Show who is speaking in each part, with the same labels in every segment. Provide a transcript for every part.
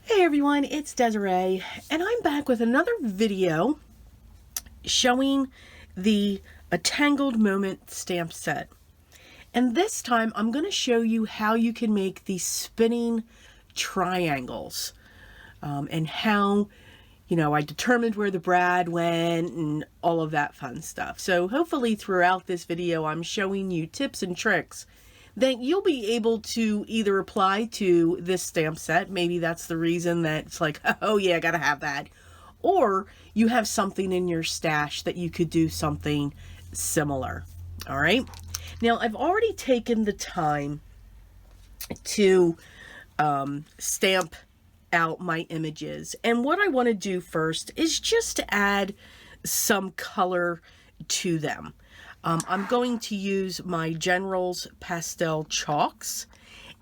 Speaker 1: Hey everyone, it's Desiree, and I'm back with another video showing the A Tangled Moment stamp set. And this time I'm going to show you how you can make these spinning triangles and how, I determined where the brad went and all of that fun stuff. So hopefully throughout this video I'm showing you tips and tricks that you'll be able to either apply to this stamp set. Maybe that's the reason that it's like, oh yeah, I gotta have that. Or you have something in your stash that you could do something similar. All right. Now I've already taken the time to stamp out my images. And what I want to do first is just to add some color to them. I'm going to use my General's pastel chalks,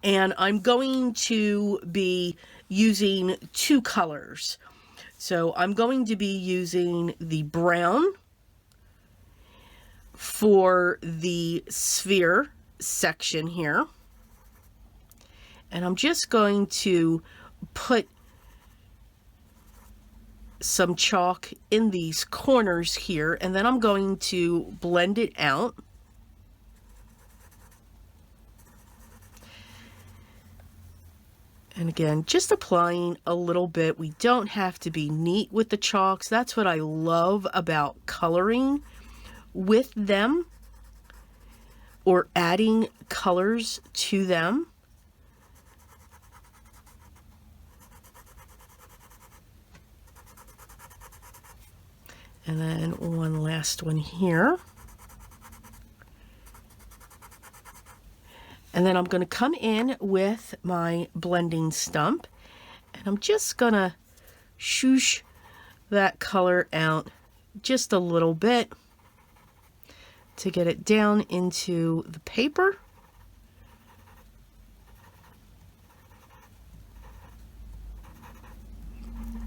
Speaker 1: and I'm going to be using two colors. So I'm going to be using the brown for the sphere section here, and I'm just going to put some chalk in these corners here, and then I'm going to blend it out. And again, just applying a little bit. We don't have to be neat with the chalks. That's what I love about coloring with them or adding colors to them. And then one last one here. And then I'm going to come in with my blending stump, and I'm just going to shoosh that color out just a little bit to get it down into the paper.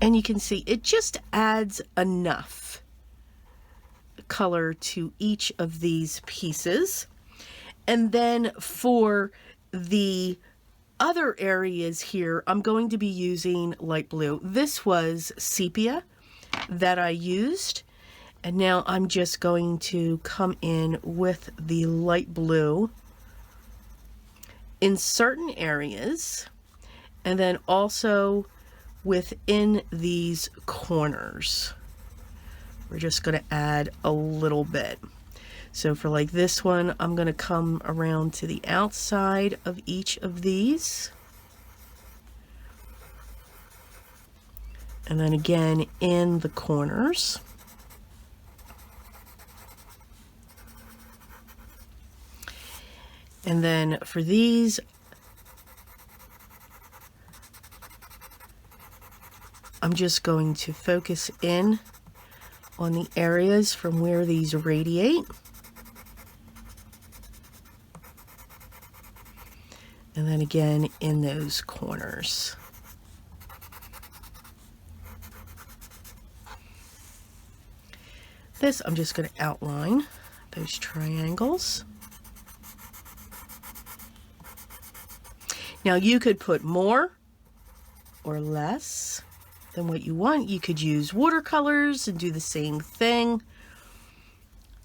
Speaker 1: And you can see it just adds enough color to each of these pieces. And then for the other areas here, I'm going to be using light blue. This was sepia that I used, and now I'm just going to come in with the light blue in certain areas, and then also within these corners. We're just going to add a little bit. So for like this one, I'm going to come around to the outside of each of these. And then again in the corners. And then for these, I'm just going to focus in on the areas from where these radiate. And then again in those corners. This, I'm just going to outline those triangles. Now you could put more or less than what you want. You could use watercolors and do the same thing.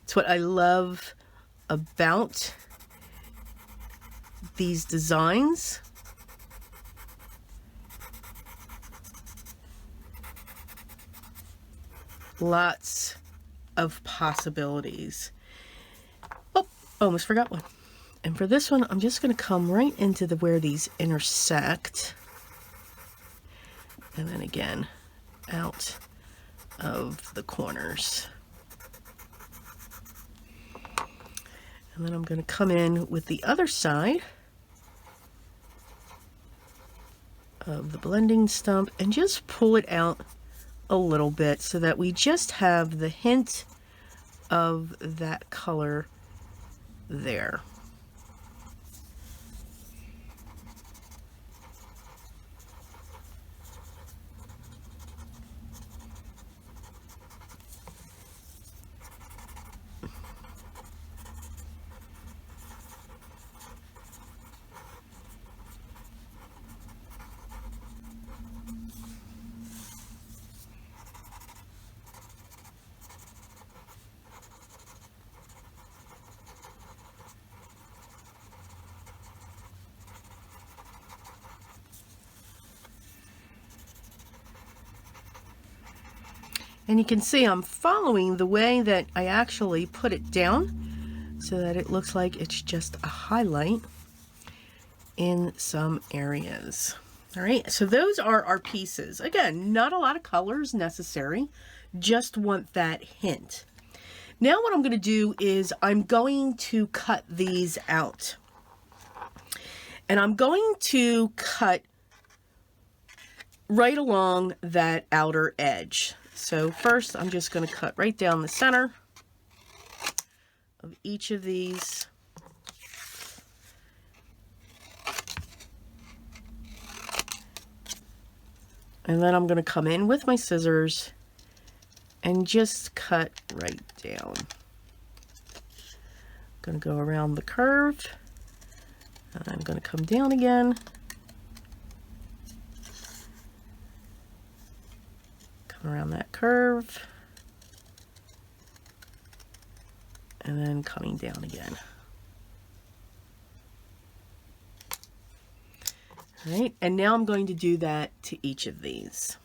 Speaker 1: It's what I love about these designs. Lots of possibilities. Oh, almost forgot one. And for this one, I'm just going to come right into where these intersect. And then again, out of the corners. And then I'm going to come in with the other side of the blending stump and just pull it out a little bit so that we just have the hint of that color there. And you can see I'm following the way that I actually put it down so that it looks like it's just a highlight in some areas. All right, so those are our pieces. Again, not a lot of colors necessary, just want that hint. Now what I'm going to do is I'm going to cut these out. And I'm going to cut right along that outer edge. So first I'm just going to cut right down the center of each of these. And then I'm going to come in with my scissors and just cut right down. I'm going to go around the curve. And I'm going to come down again. Come around that curve. And then coming down again. All right, and now I'm going to do that to each of these.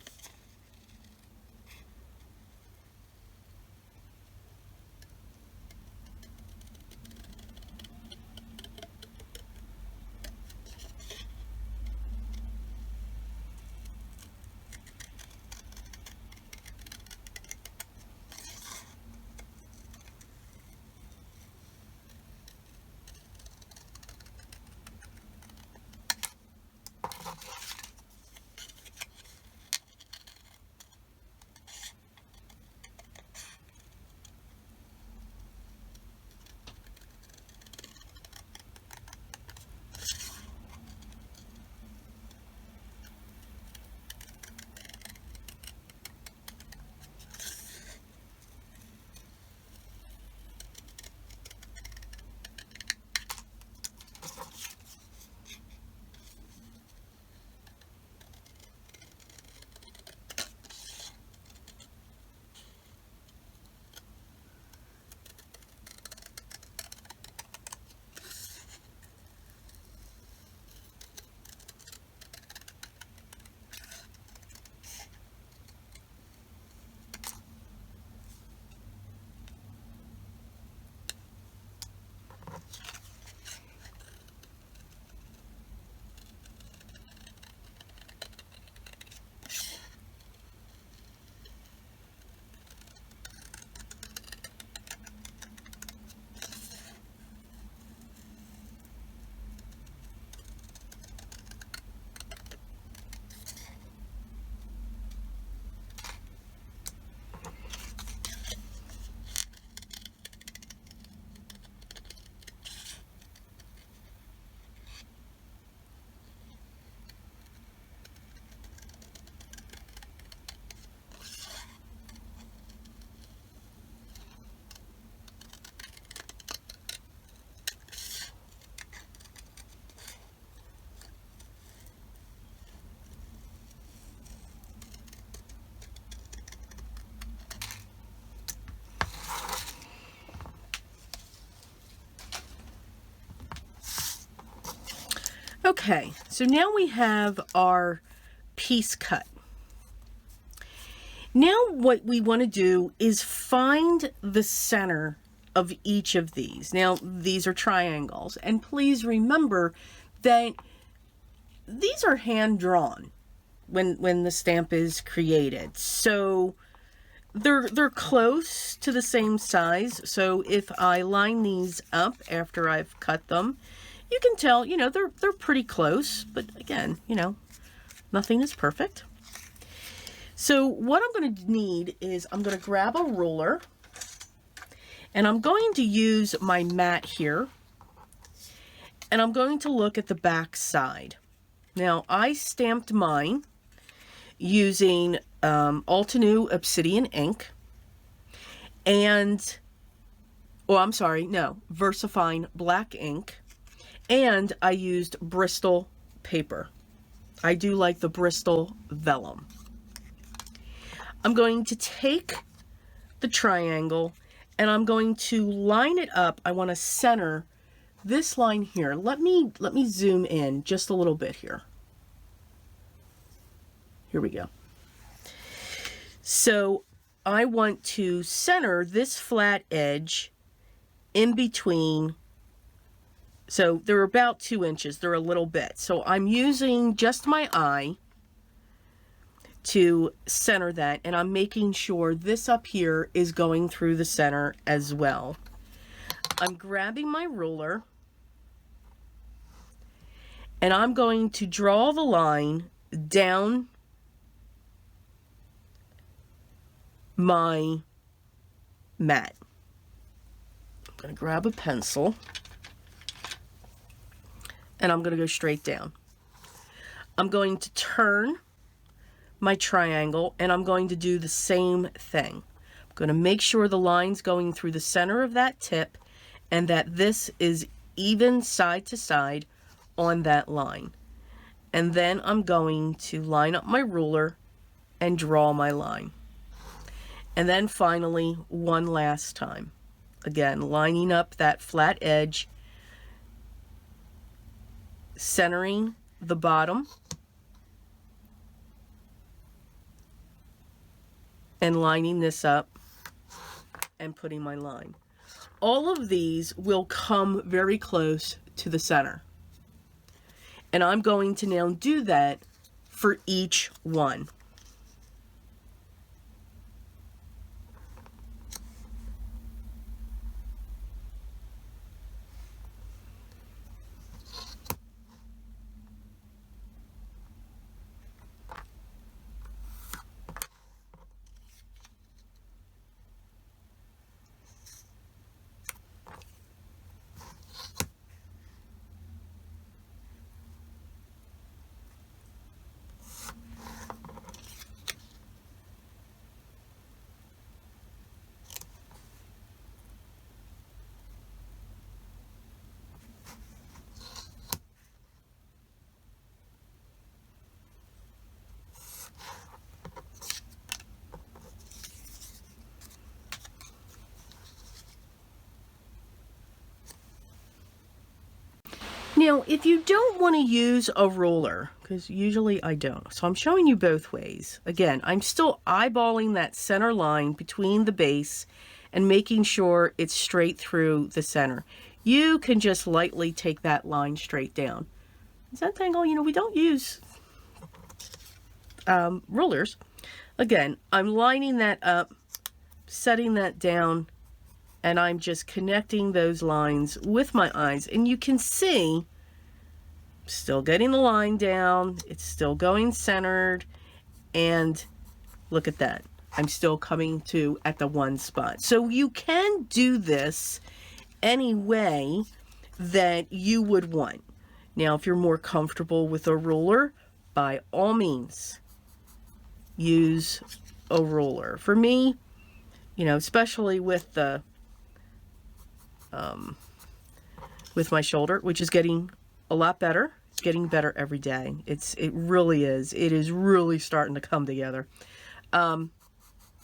Speaker 1: Okay, so now we have our piece cut. Now what we want to do is find the center of each of these. Now these are triangles, and please remember that these are hand drawn when the stamp is created. So they're close to the same size. So if I line these up after I've cut them, you can tell, you know, they're pretty close, but again, you know, nothing is perfect. So what I'm going to need is I'm going to grab a ruler, and I'm going to use my mat here, and I'm going to look at the back side. Now I stamped mine using Altenew Obsidian ink, and, oh, I'm sorry, no, VersaFine black ink. And I used Bristol paper. I do like the Bristol vellum. I'm going to take the triangle and I'm going to line it up. I want to center this line here. Let me zoom in just a little bit here. Here we go. So I want to center this flat edge in between. So they're about 2 inches, they're a little bit. So I'm using just my eye to center that, and I'm making sure this up here is going through the center as well. I'm grabbing my ruler and I'm going to draw the line down my mat. I'm going to grab a pencil and I'm going to go straight down. I'm going to turn my triangle and I'm going to do the same thing. I'm going to make sure the line's going through the center of that tip and that this is even side to side on that line. And then I'm going to line up my ruler and draw my line. And then finally, one last time. Again, lining up that flat edge, centering the bottom, and lining this up and putting my line. All of these will come very close to the center. And I'm going to now do that for each one. Now, if you don't want to use a ruler, because usually I don't, so I'm showing you both ways. Again, I'm still eyeballing that center line between the base and making sure it's straight through the center. You can just lightly take that line straight down. Zentangle, you know, we don't use rulers. Again, I'm lining that up, setting that down, and I'm just connecting those lines with my eyes. And you can see, still getting the line down, it's still going centered, and look at that. I'm still coming to at the one spot. So you can do this any way that you would want. Now, if you're more comfortable with a ruler, by all means, use a ruler. For me, you know, especially with the with my shoulder, which is getting a lot better. It's getting better every day. It really is. It is really starting to come together,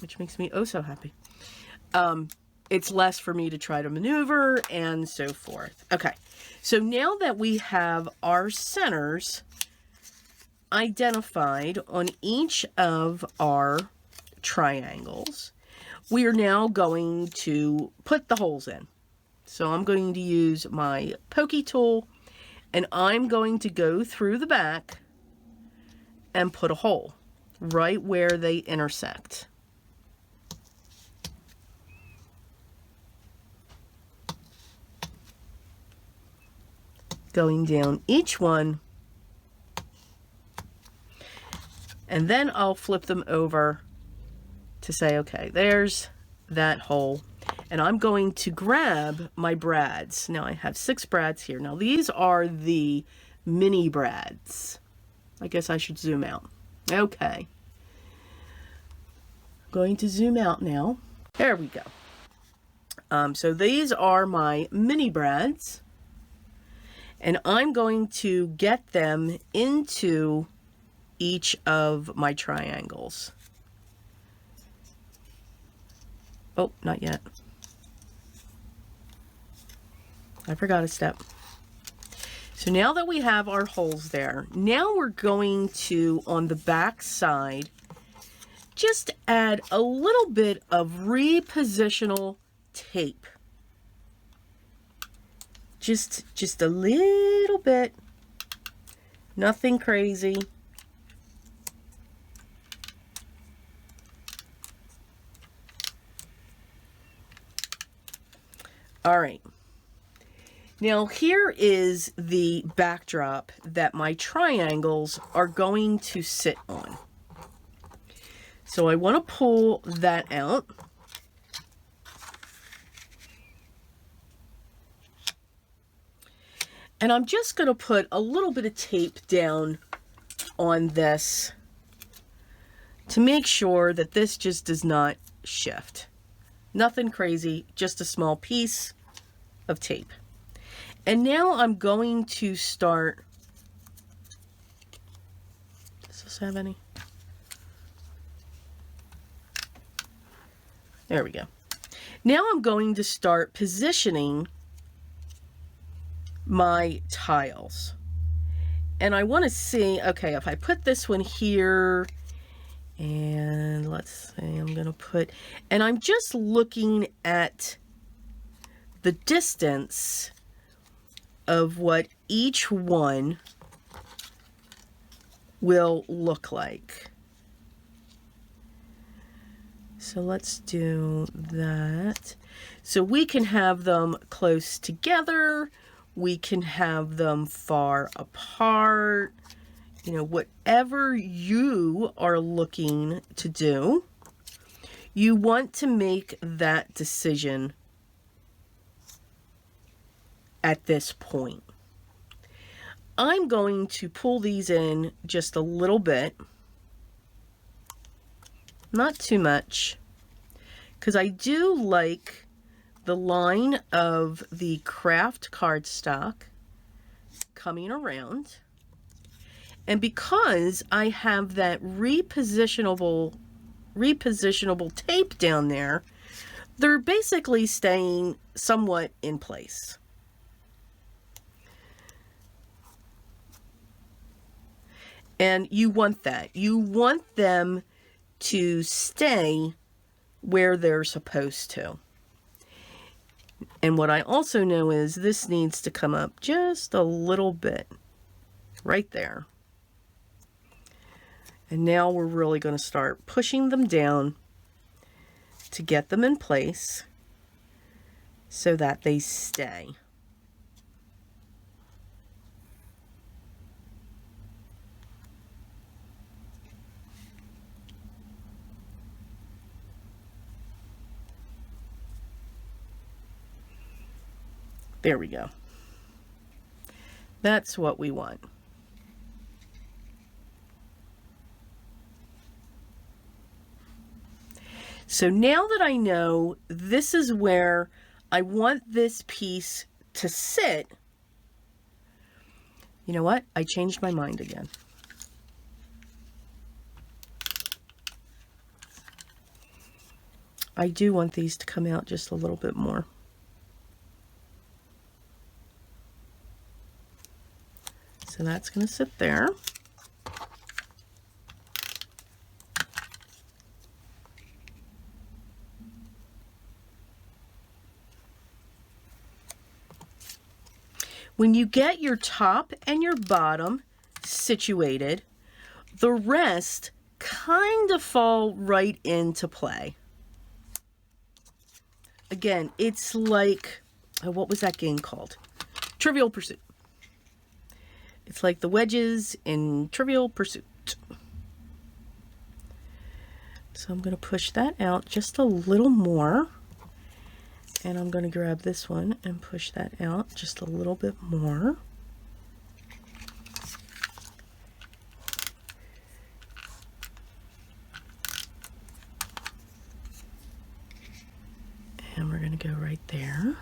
Speaker 1: which makes me oh so happy. It's less for me to try to maneuver and so forth. Okay, so now that we have our centers identified on each of our triangles, we are now going to put the holes in. So I'm going to use my pokey tool and I'm going to go through the back and put a hole right where they intersect. Going down each one, and then I'll flip them over to say, okay, there's that hole. And I'm going to grab my brads. Now I have 6 brads here. Now these are the mini brads. I guess I should zoom out. Okay. I'm going to zoom out now. There we go. So these are my mini brads. And I'm going to get them into each of my triangles. Oh, not yet. I forgot a step. So now that we have our holes there, now we're going to, on the back side, just add a little bit of repositional tape. Just a little bit. Nothing crazy. All right. Now here is the backdrop that my triangles are going to sit on. So I want to pull that out. And I'm just going to put a little bit of tape down on this to make sure that this just does not shift. Nothing crazy, just a small piece of tape. And now I'm going to start. Does this have any? There we go. Now I'm going to start positioning my tiles. And I want to see, okay, if I put this one here, and let's say I'm going to put, and I'm just looking at the distance of what each one will look like. So let's do that. So we can have them close together. We can have them far apart. You know, whatever you are looking to do, you want to make that decision at this point. I'm going to pull these in just a little bit. Not too much, because I do like the line of the craft cardstock coming around. And because I have that repositionable tape down there, they're basically staying somewhat in place. And you want that. You want them to stay where they're supposed to. And what I also know is this needs to come up just a little bit right there. And now we're really going to start pushing them down to get them in place so that they stay. There we go. That's what we want. So now that I know this is where I want this piece to sit, you know what? I changed my mind again. I do want these to come out just a little bit more. So that's going to sit there. When you get your top and your bottom situated, the rest kind of fall right into play. Again, it's like, what was that game called? Trivial Pursuit. It's like the wedges in Trivial Pursuit. So I'm going to push that out just a little more. And I'm going to grab this one and push that out just a little bit more. And we're going to go right there.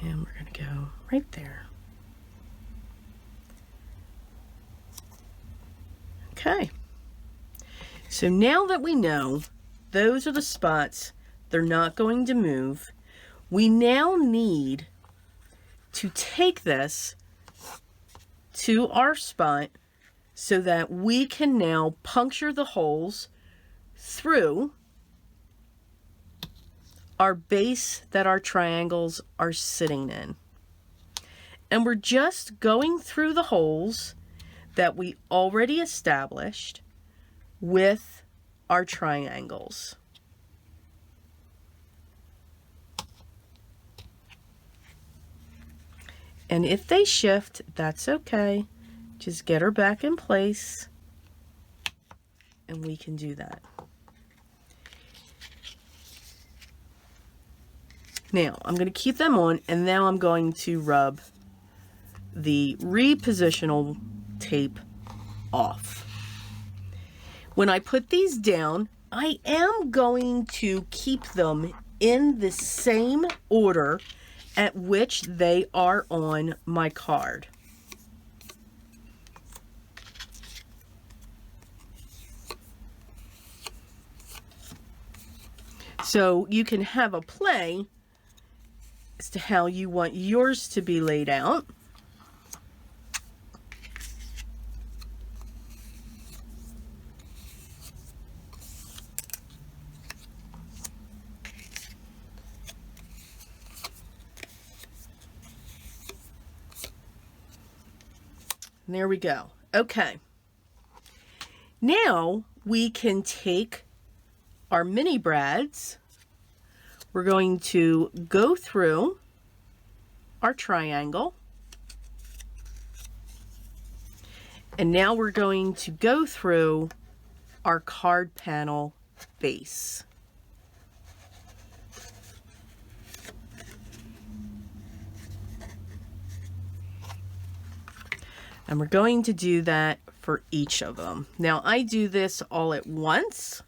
Speaker 1: And we're going to go right there. Okay. So now that we know those are the spots they're not going to move, we now need to take this to our spot so that we can now puncture the holes through our base that our triangles are sitting in. And we're just going through the holes that we already established with our triangles. And if they shift, that's okay. Just get her back in place and we can do that. Now, I'm going to keep them on, and now I'm going to rub the repositional tape off. When I put these down, I am going to keep them in the same order at which they are on my card. So you can have a play as to how you want yours to be laid out. And there we go. Okay. Now we can take our mini brads. We're going to go through our triangle. And now we're going to go through our card panel base. And we're going to do that for each of them. Now I do this all at once,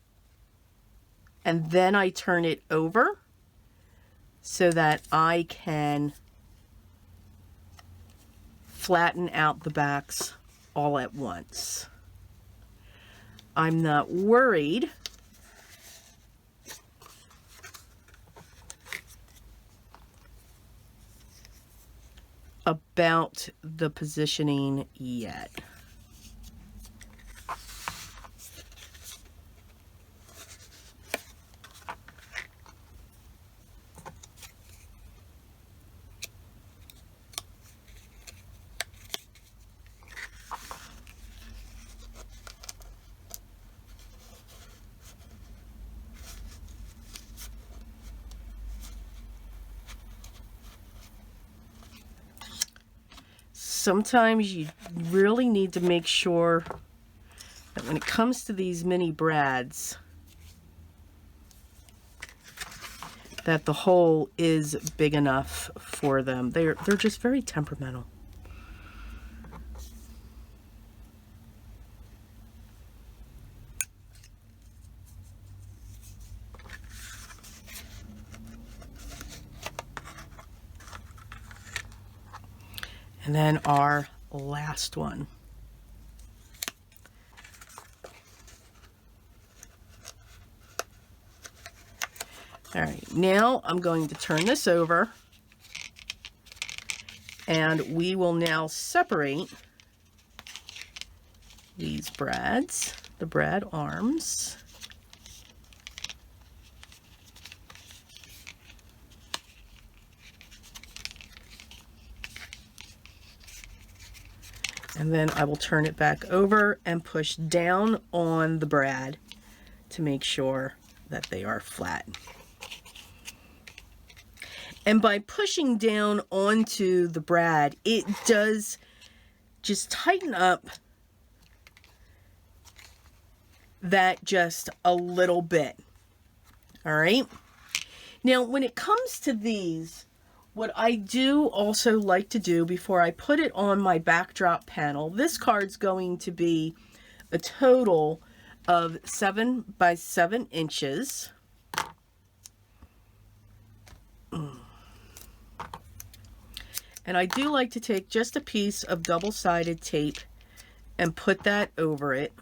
Speaker 1: and then I turn it over so that I can flatten out the backs all at once. I'm not worried about the positioning yet. Sometimes you really need to make sure that when it comes to these mini brads, that the hole is big enough for them. They're just very temperamental. And then our last one. All right, now I'm going to turn this over, and we will now separate these brads, the brad arms. And then I will turn it back over and push down on the brad to make sure that they are flat. And by pushing down onto the brad, it does just tighten up that just a little bit. All right. Now, when it comes to these, what I do also like to do before I put it on my backdrop panel, this card's going to be a total of 7 by 7 inches. And I do like to take just a piece of double-sided tape and put that over it.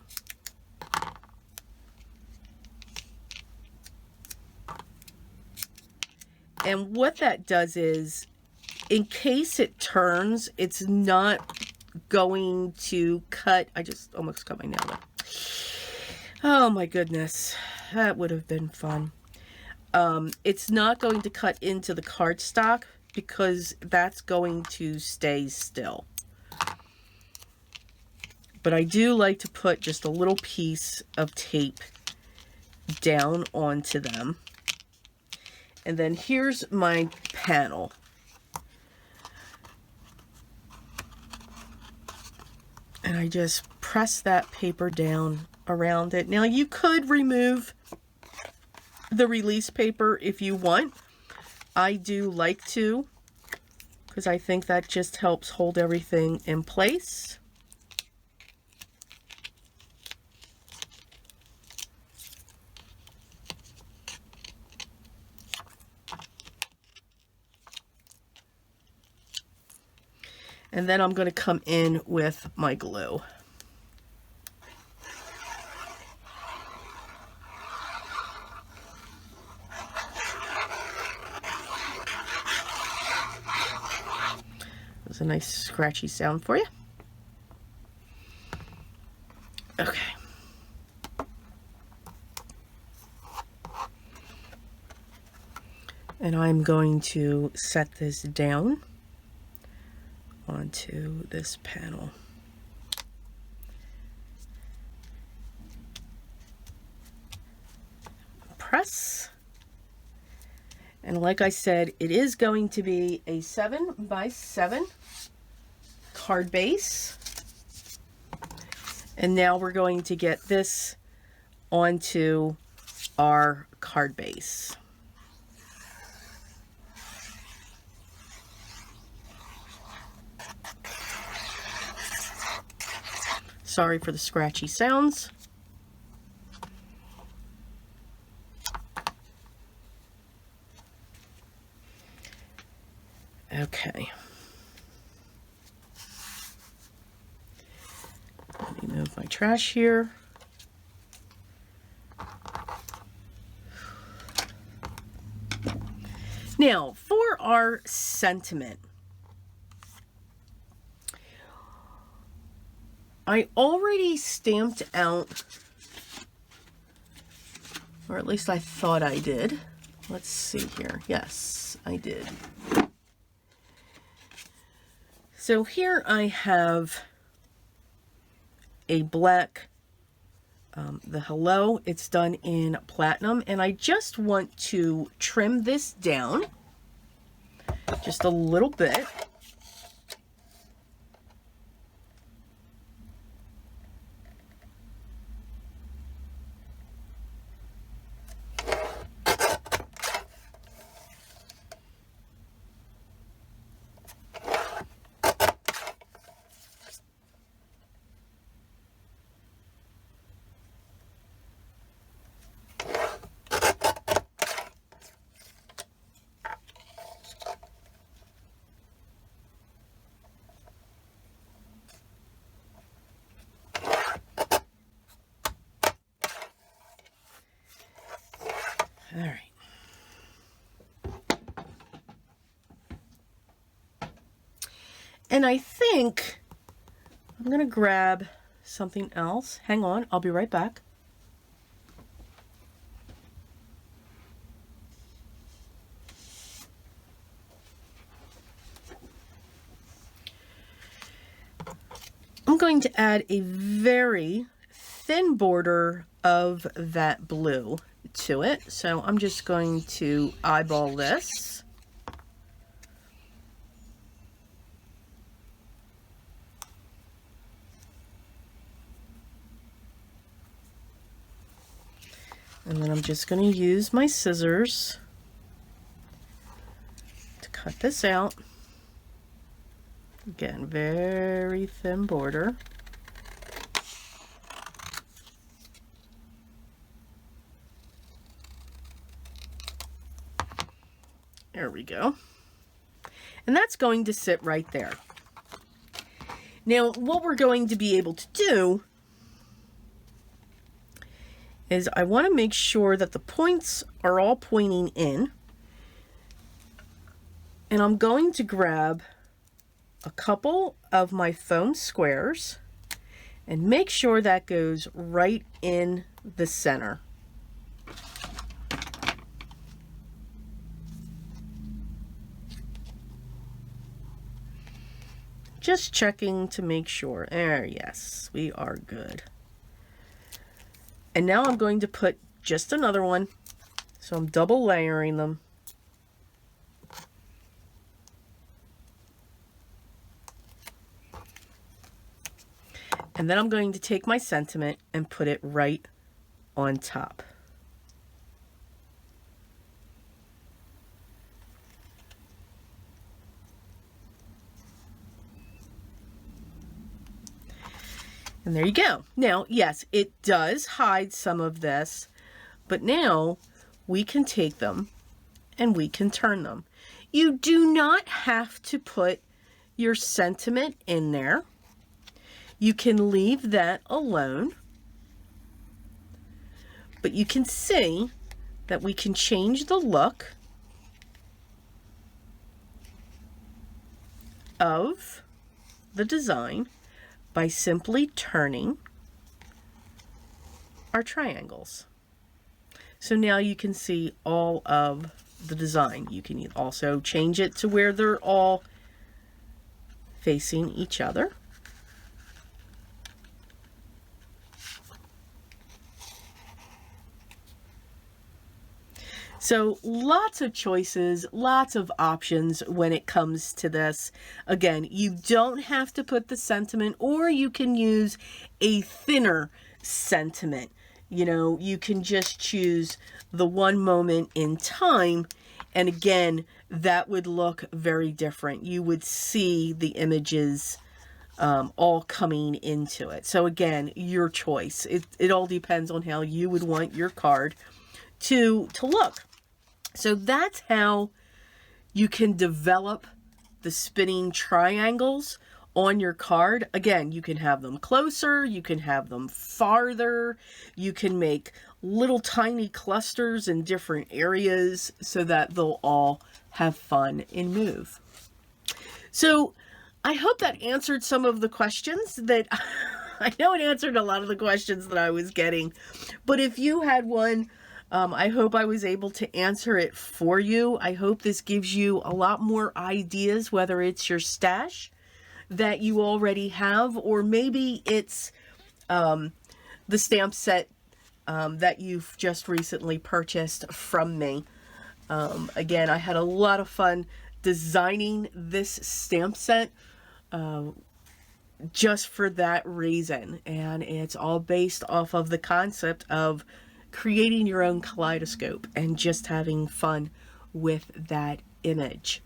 Speaker 1: And what that does is, in case it turns, it's not going to cut, I just almost cut my nail there. Oh my goodness, that would have been fun. It's not going to cut into the cardstock because that's going to stay still. But I do like to put just a little piece of tape down onto them. And then here's my panel. And I just press that paper down around it. Now you could remove the release paper if you want. I do like to, because I think that just helps hold everything in place. And then I'm going to come in with my glue. That's a nice scratchy sound for you. Okay. And I'm going to set this down onto this panel. Press. And like I said, it is going to be a 7x7 card base. And now we're going to get this onto our card base. Sorry for the scratchy sounds. Okay. Let me move my trash here. Now, for our sentiment, I already stamped out, or at least I thought I did. Let's see here. Yes, I did. So here I have a black, the hello, it's done in platinum, and I just want to trim this down just a little bit. All right. And I think I'm going to grab something else. Hang on, I'll be right back. I'm going to add a very thin border of that blue to it. So I'm just going to eyeball this. And then I'm just going to use my scissors to cut this out. Again, very thin border. There we go. And that's going to sit right there. Now, what we're going to be able to do is I want to make sure that the points are all pointing in. And I'm going to grab a couple of my foam squares and make sure that goes right in the center. Just checking to make sure. There, yes, we are good. And now I'm going to put just another one. So I'm double layering them. And then I'm going to take my sentiment and put it right on top. And there you go. Now, yes, it does hide some of this, but now we can take them and we can turn them. You do not have to put your sentiment in there. You can leave that alone, but you can see that we can change the look of the design by simply turning our triangles. So now you can see all of the design. You can also change it to where they're all facing each other. So lots of choices, lots of options when it comes to this. Again, you don't have to put the sentiment, or you can use a thinner sentiment. You know, you can just choose the one moment in time. And again, that would look very different. You would see the images all coming into it. So again, your choice. It all depends on how you would want your card to look. So that's how you can develop the spinning triangles on your card. Again, you can have them closer, you can have them farther, you can make little tiny clusters in different areas so that they'll all have fun and move. So I hope that answered some of the questions that I know it answered a lot of the questions that I was getting, but if you had one, I hope I was able to answer it for you. I hope this gives you a lot more ideas, whether it's your stash that you already have, or maybe it's the stamp set that you've just recently purchased from me. Again, I had a lot of fun designing this stamp set just for that reason. And it's all based off of the concept of creating your own kaleidoscope and just having fun with that image.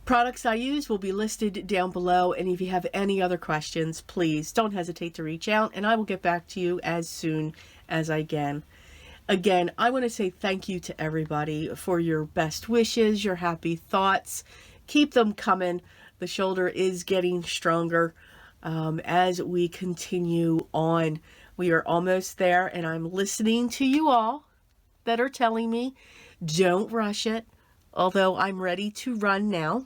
Speaker 1: Products I use will be listed down below, and if you have any other questions, please don't hesitate to reach out and I will get back to you as soon as I can. Again, I want to say thank you to everybody for your best wishes, your happy thoughts. Keep them coming. The shoulder is getting stronger as we continue on. We are almost there, and I'm listening to you all that are telling me don't rush it, although I'm ready to run now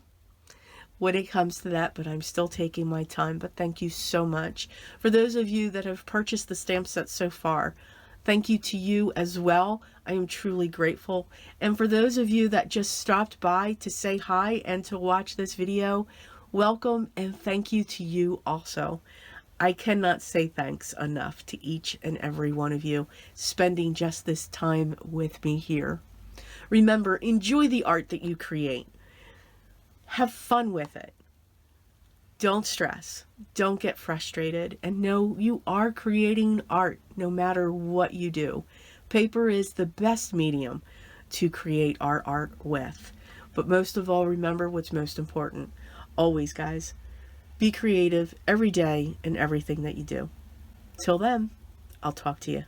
Speaker 1: when it comes to that, but I'm still taking my time. But thank you so much. For those of you that have purchased the stamp set so far, thank you to you as well. I am truly grateful. And for those of you that just stopped by to say hi and to watch this video, welcome and thank you to you also. I cannot say thanks enough to each and every one of you spending just this time with me here. Remember, enjoy the art that you create. Have fun with it. Don't stress. Don't get frustrated. And know you are creating art no matter what you do. Paper is the best medium to create our art with. But most of all, remember what's most important. Always, guys. Be creative every day in everything that you do. Till then, I'll talk to you.